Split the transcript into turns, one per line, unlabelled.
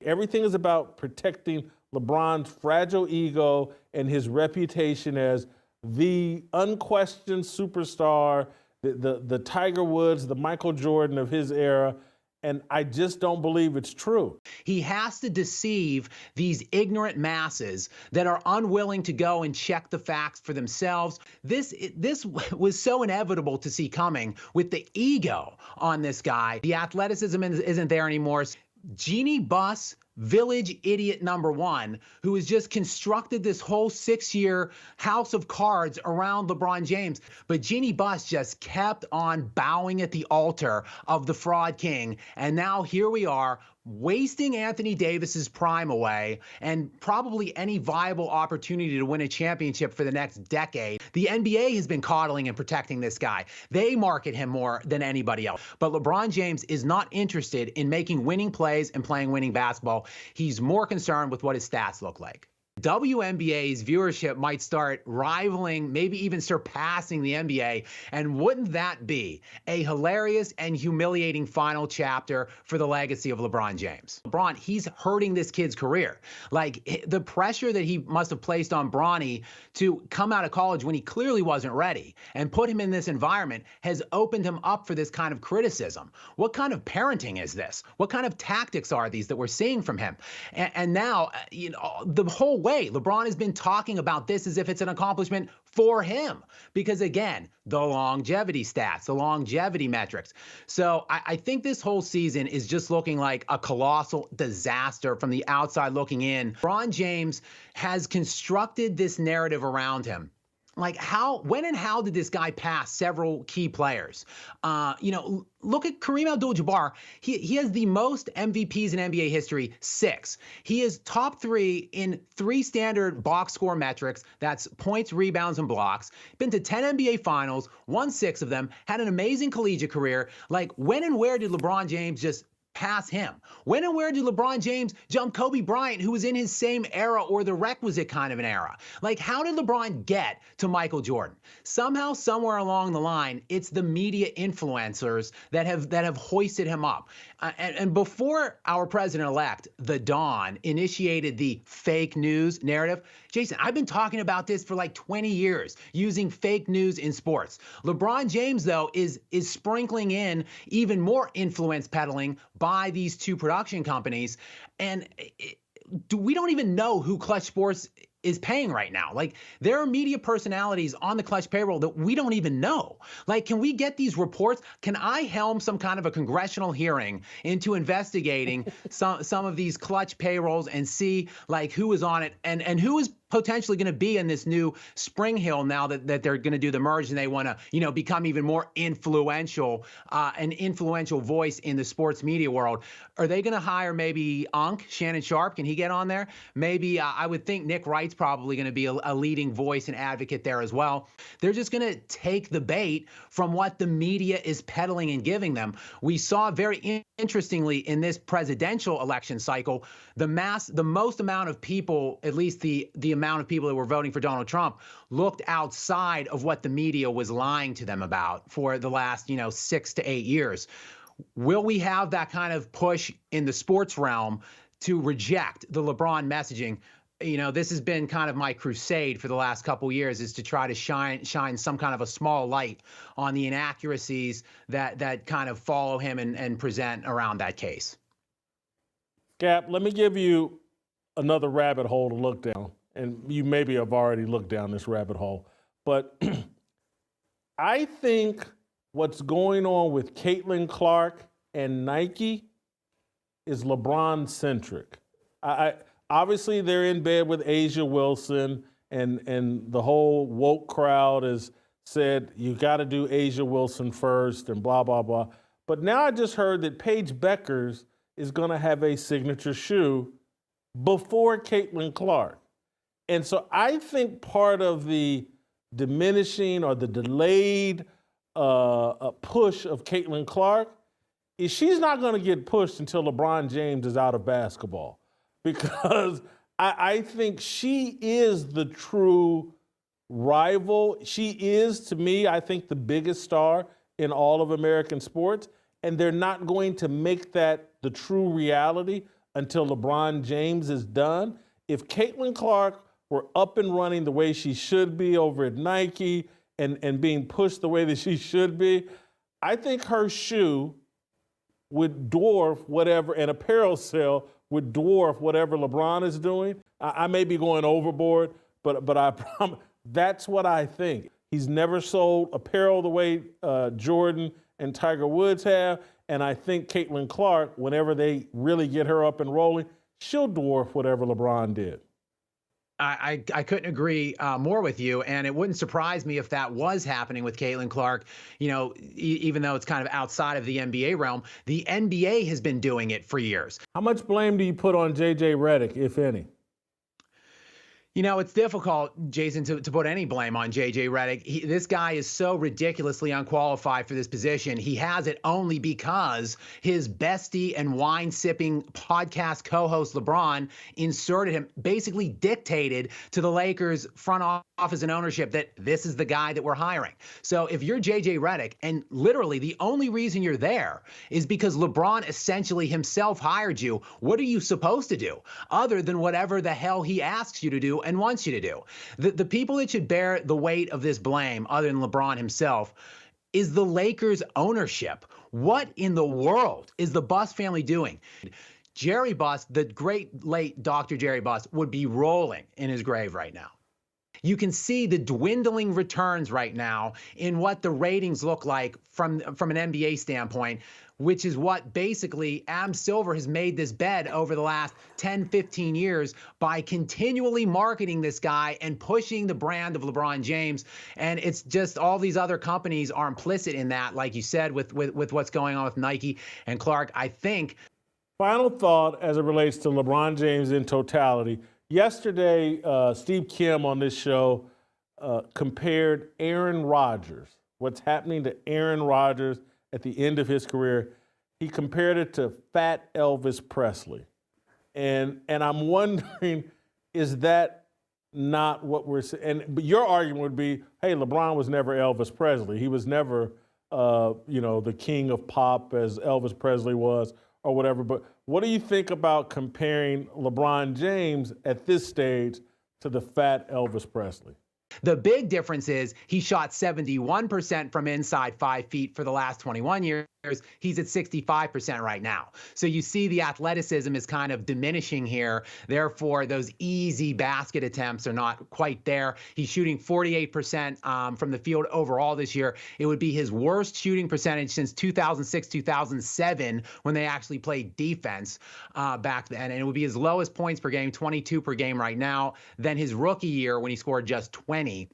Everything is about protecting LeBron's fragile ego and his reputation as the unquestioned superstar, the Tiger Woods, the Michael Jordan of his era. And I just don't believe it's true.
He has to deceive these ignorant masses that are unwilling to go and check the facts for themselves. This was so inevitable to see coming with the ego on this guy. The athleticism isn't there anymore. Genie Bus village idiot number one, who has just constructed this whole 6-year house of cards around LeBron James. But Jeannie Buss just kept on bowing at the altar of the fraud king. And now here we are, wasting Anthony Davis's prime away and probably any viable opportunity to win a championship for the next decade. The NBA has been coddling and protecting this guy. They market him more than anybody else. But LeBron James is not interested in making winning plays and playing winning basketball. He's more concerned with what his stats look like. WNBA's viewership might start rivaling, maybe even surpassing the NBA. And wouldn't that be a hilarious and humiliating final chapter for the legacy of LeBron James? LeBron, he's hurting this kid's career. Like, the pressure that he must have placed on Bronny to come out of college when he clearly wasn't ready and put him in this environment has opened him up for this kind of criticism. What kind of parenting is this? What kind of tactics are these that we're seeing from him? And now, you know, the whole way LeBron has been talking about this as if it's an accomplishment for him, because again, the longevity stats, the longevity metrics. So I think this whole season is just looking like a colossal disaster from the outside looking in. LeBron James has constructed this narrative around him. Like, when and how did this guy pass several key players? You know, look at Kareem Abdul-Jabbar. He has the most MVPs in NBA history, 6. He is top 3 in 3 standard box score metrics. That's points, rebounds, and blocks. Been to 10 NBA finals, won 6 of them, had an amazing collegiate career. Like, when and where did LeBron James just pass him? When and where did LeBron James jump Kobe Bryant, who was in his same era or the requisite kind of an era? Like, how did LeBron get to Michael Jordan? Somehow, somewhere along the line, it's the media influencers that have hoisted him up. And before our president-elect, the Don, initiated the fake news narrative, Jason, I've been talking about this for like 20 years, using fake news in sports. LeBron James, though, is sprinkling in even more influence peddling by these 2 production companies. And we don't even know who Clutch Sports is paying right now. Like, there are media personalities on the Clutch payroll that we don't even know. Like, can we get these reports? Can I helm some kind of a congressional hearing into investigating some of these Clutch payrolls and see like who is on it and who is potentially going to be in this new Spring Hill now that they're going to do the merge and they want to, you know, become even more influential, an influential voice in the sports media world. Are they going to hire maybe Shannon Sharp? Can he get on there? Maybe I would think Nick Wright's probably going to be a leading voice and advocate there as well. They're just going to take the bait from what the media is peddling and giving them. We saw very interestingly in this presidential election cycle, the most amount of people, at least the amount of people that were voting for Donald Trump, looked outside of what the media was lying to them about for the last, 6 to 8 years. Will we have that kind of push in the sports realm to reject the LeBron messaging? You know, this has been kind of my crusade for the last couple years, is to try to shine some kind of a small light on the inaccuracies that kind of follow him and present around that case.
Gap, let me give you another rabbit hole to look down. And you maybe have already looked down this rabbit hole. But I think what's going on with Caitlin Clark and Nike is LeBron-centric. Obviously, they're in bed with Asia Wilson, and the whole woke crowd has said, you got to do Asia Wilson first and blah, blah, blah. But now I just heard that Paige Beckers is going to have a signature shoe before Caitlin Clark. And so I think part of the diminishing or the delayed push of Caitlin Clark is she's not going to get pushed until LeBron James is out of basketball. Because I think she is the true rival. She is, to me, I think, the biggest star in all of American sports. And they're not going to make that the true reality until LeBron James is done. If Caitlin Clark were up and running the way she should be over at Nike and being pushed the way that she should be, I think her shoe would dwarf whatever, an apparel sale would dwarf whatever LeBron is doing. I may be going overboard, but I promise that's what I think. He's never sold apparel the way Jordan and Tiger Woods have, and I think Caitlin Clark, whenever they really get her up and rolling, she'll dwarf whatever LeBron did.
I couldn't agree more with you, and it wouldn't surprise me if that was happening with Caitlin Clark. You know, even though it's kind of outside of the NBA realm, the NBA has been doing it for years.
How much blame do you put on J.J. Redick, if any?
You know, it's difficult, Jason, to put any blame on J.J. Redick. This guy is so ridiculously unqualified for this position. He has it only because his bestie and wine-sipping podcast co-host LeBron inserted him, basically dictated to the Lakers front office and ownership that this is the guy that we're hiring. So if you're J.J. Redick, and literally the only reason you're there is because LeBron essentially himself hired you, what are you supposed to do other than whatever the hell he asks you to do and wants you to do? The people that should bear the weight of this blame, other than LeBron himself, is the Lakers ownership. What in the world is the Buss family doing? Jerry Buss, the great late Dr. Jerry Buss, would be rolling in his grave right now. You can see the dwindling returns right now in what the ratings look like from an NBA standpoint, which is what basically Adam Silver has made this bed over the last 10, 15 years by continually marketing this guy and pushing the brand of LeBron James. And it's just all these other companies are implicit in that, like you said, with what's going on with Nike and Clark. I think.
Final thought as it relates to LeBron James in totality. Yesterday, Steve Kim on this show compared Aaron Rodgers, what's happening to Aaron Rodgers at the end of his career. He compared it to Fat Elvis Presley. And I'm wondering, is that not what we're saying? But your argument would be, hey, LeBron was never Elvis Presley. He was never, the king of pop as Elvis Presley was or whatever. But what do you think about comparing LeBron James at this stage to the Fat Elvis Presley?
The big difference is he shot 71% from inside 5 feet for the last 21 years. He's at 65% right now. So you see the athleticism is kind of diminishing here. Therefore, those easy basket attempts are not quite there. He's shooting 48% from the field overall this year. It would be his worst shooting percentage since 2006, 2007, when they actually played defense back then. And it would be his lowest points per game, 22 per game right now, than his rookie year when he scored just 20.